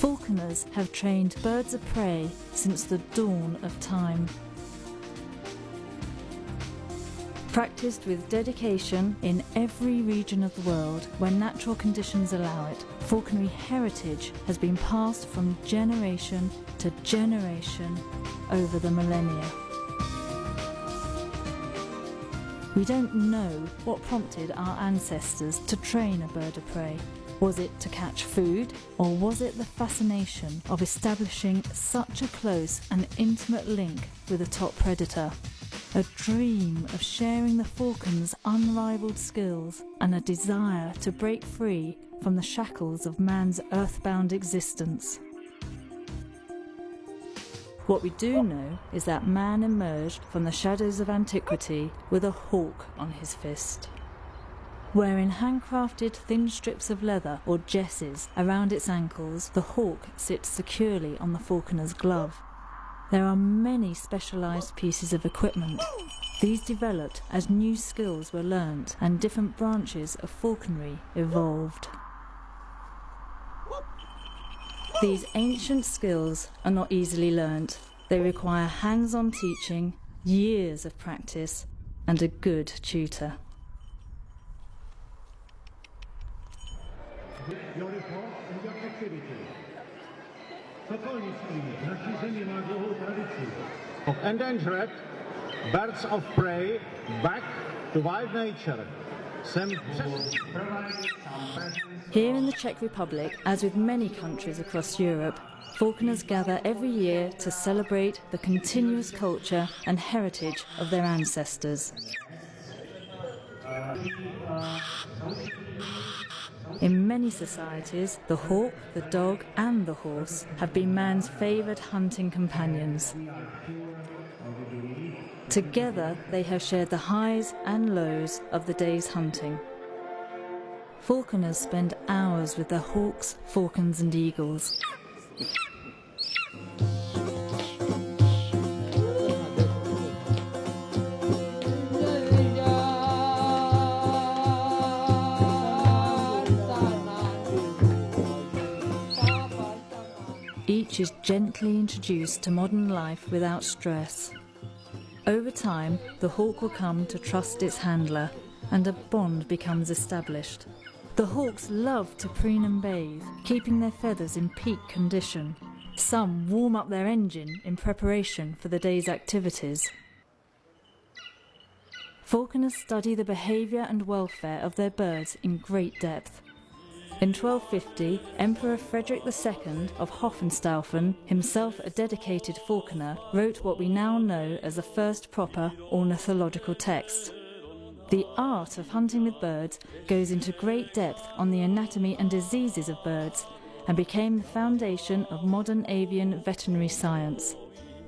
Falconers have trained birds of prey since the dawn of time. Practiced with dedication in every region of the world when natural conditions allow it, falconry heritage has been passed from generation to generation over the millennia. We don't know what prompted our ancestors to train a bird of prey. Was it to catch food, or was it the fascination of establishing such a close and intimate link with a top predator? A dream of sharing the falcon's unrivaled skills and a desire to break free from the shackles of man's earthbound existence. What we do know is that man emerged from the shadows of antiquity with a hawk on his fist. Wearing handcrafted thin strips of leather or jesses around its ankles, the hawk sits securely on the falconer's glove. There are many specialised pieces of equipment. These developed as new skills were learnt and different branches of falconry evolved. These ancient skills are not easily learnt. They require hands-on teaching, years of practice, and a good tutor. Your report and your activity. Of endangered birds of prey back to wild nature. Here in the Czech Republic, as with many countries across Europe, falconers gather every year to celebrate the continuous culture and heritage of their ancestors. In many societies, the hawk, the dog and the horse have been man's favoured hunting companions. Together they have shared the highs and lows of the day's hunting. Falconers spend hours with their hawks, falcons and eagles. Each is gently introduced to modern life without stress. Over time, the hawk will come to trust its handler, and a bond becomes established. The hawks love to preen and bathe, keeping their feathers in peak condition. Some warm up their engine in preparation for the day's activities. Falconers study the behaviour and welfare of their birds in great depth. In 1250, Emperor Frederick II of Hohenstaufen, himself a dedicated falconer, wrote what we now know as the first proper ornithological text. The art of hunting with birds goes into great depth on the anatomy and diseases of birds and became the foundation of modern avian veterinary science.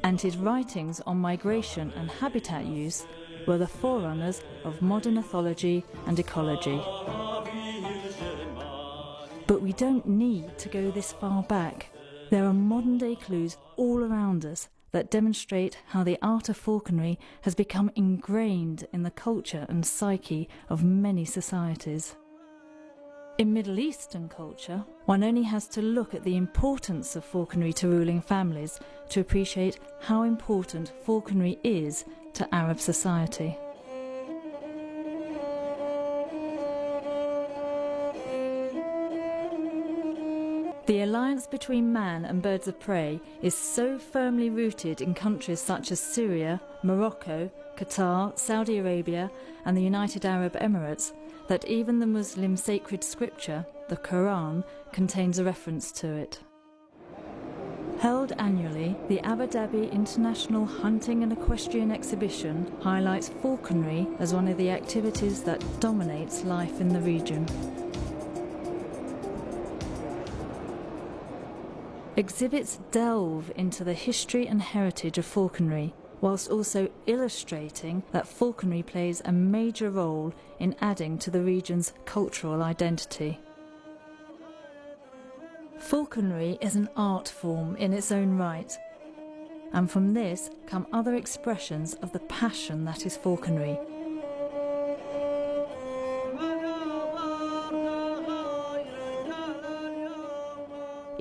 And his writings on migration and habitat use were the forerunners of modern ethology and ecology. But we don't need to go this far back. There are modern-day clues all around us that demonstrate how the art of falconry has become ingrained in the culture and psyche of many societies. In Middle Eastern culture, one only has to look at the importance of falconry to ruling families to appreciate how important falconry is to Arab society. The alliance between man and birds of prey is so firmly rooted in countries such as Syria, Morocco, Qatar, Saudi Arabia and the United Arab Emirates that even the Muslim sacred scripture, the Quran, contains a reference to it. Held annually, the Abu Dhabi International Hunting and Equestrian Exhibition highlights falconry as one of the activities that dominates life in the region. Exhibits delve into the history and heritage of falconry, whilst also illustrating that falconry plays a major role in adding to the region's cultural identity. Falconry is an art form in its own right, and from this come other expressions of the passion that is falconry.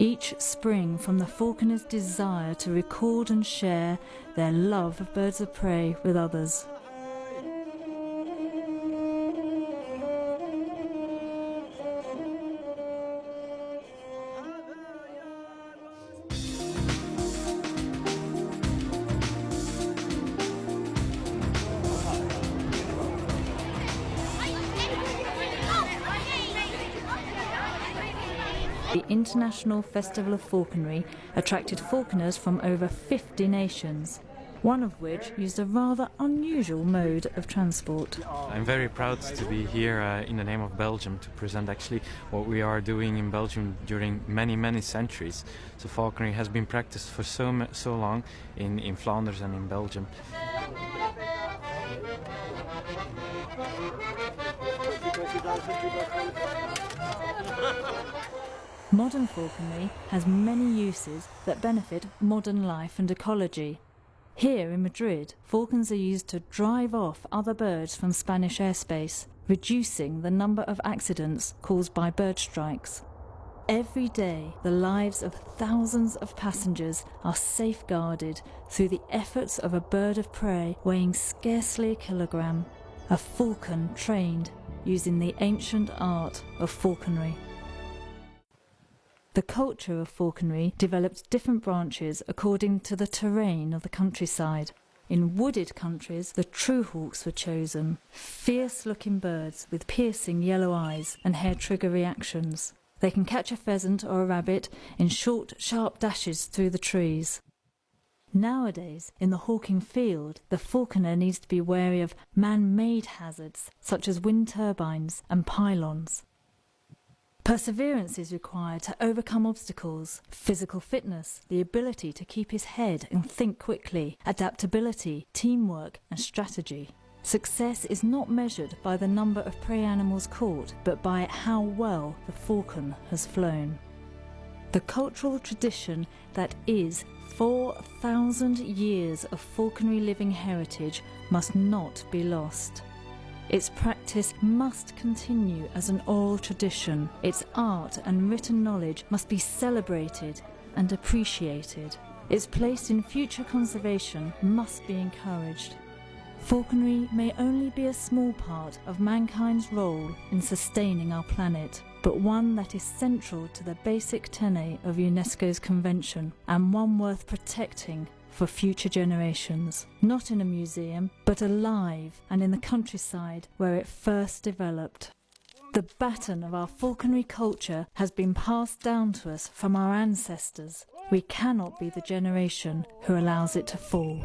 Each each spring from the falconer's desire to record and share their love of birds of prey with others. The International Festival of Falconry attracted falconers from over 50 nations, one of which used a rather unusual mode of transport. I'm very proud to be here in the name of Belgium to present actually what we are doing in Belgium during many centuries. So falconry has been practiced for so long in Flanders and in Belgium. Modern falconry has many uses that benefit modern life and ecology. Here in Madrid, falcons are used to drive off other birds from Spanish airspace, reducing the number of accidents caused by bird strikes. Every day, the lives of thousands of passengers are safeguarded through the efforts of a bird of prey weighing scarcely a kilogram, a falcon trained using the ancient art of falconry. The culture of falconry developed different branches according to the terrain of the countryside. In wooded countries, the true hawks were chosen, fierce-looking birds with piercing yellow eyes and hair-trigger reactions. They can catch a pheasant or a rabbit in short, sharp dashes through the trees. Nowadays, in the hawking field, the falconer needs to be wary of man-made hazards such as wind turbines and pylons. Perseverance is required to overcome obstacles, physical fitness, the ability to keep his head and think quickly, adaptability, teamwork and strategy. Success is not measured by the number of prey animals caught, but by how well the falcon has flown. The cultural tradition that is 4,000 years of falconry living heritage must not be lost. Its practice must continue as an oral tradition. Its art and written knowledge must be celebrated and appreciated. Its place in future conservation must be encouraged. Falconry may only be a small part of mankind's role in sustaining our planet, but one that is central to the basic tenet of UNESCO's convention, and one worth protecting for future generations. Not in a museum, but alive and in the countryside where it first developed. The baton of our falconry culture has been passed down to us from our ancestors. We cannot be the generation who allows it to fall.